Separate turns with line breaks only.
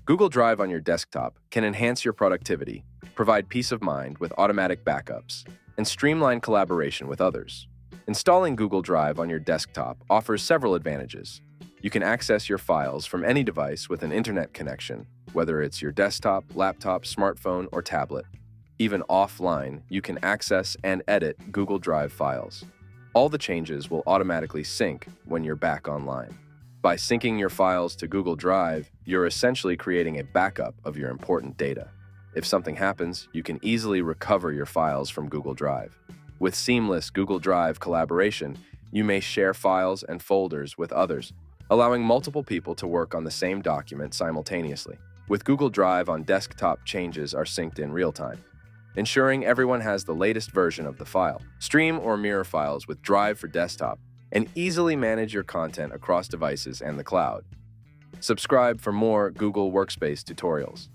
Google Drive on your desktop can enhance your productivity, provide peace of mind with automatic backups, and streamline collaboration with others. Installing Google Drive on your desktop offers several advantages. You can access your files from any device with an internet connection, whether it's your desktop, laptop, smartphone, or tablet. Even offline, you can access and edit Google Drive files. All the changes will automatically sync when you're back online. By syncing your files to Google Drive, you're essentially creating a backup of your important data. If something happens, you can easily recover your files from Google Drive. With seamless Google Drive collaboration, you may share files and folders with others, allowing multiple people to work on the same document simultaneously. With Google Drive on desktop, changes are synced in real time, ensuring everyone has the latest version of the file. Stream or mirror files with Drive for desktop and easily manage your content across devices and the cloud. Subscribe for more Google Workspace tutorials.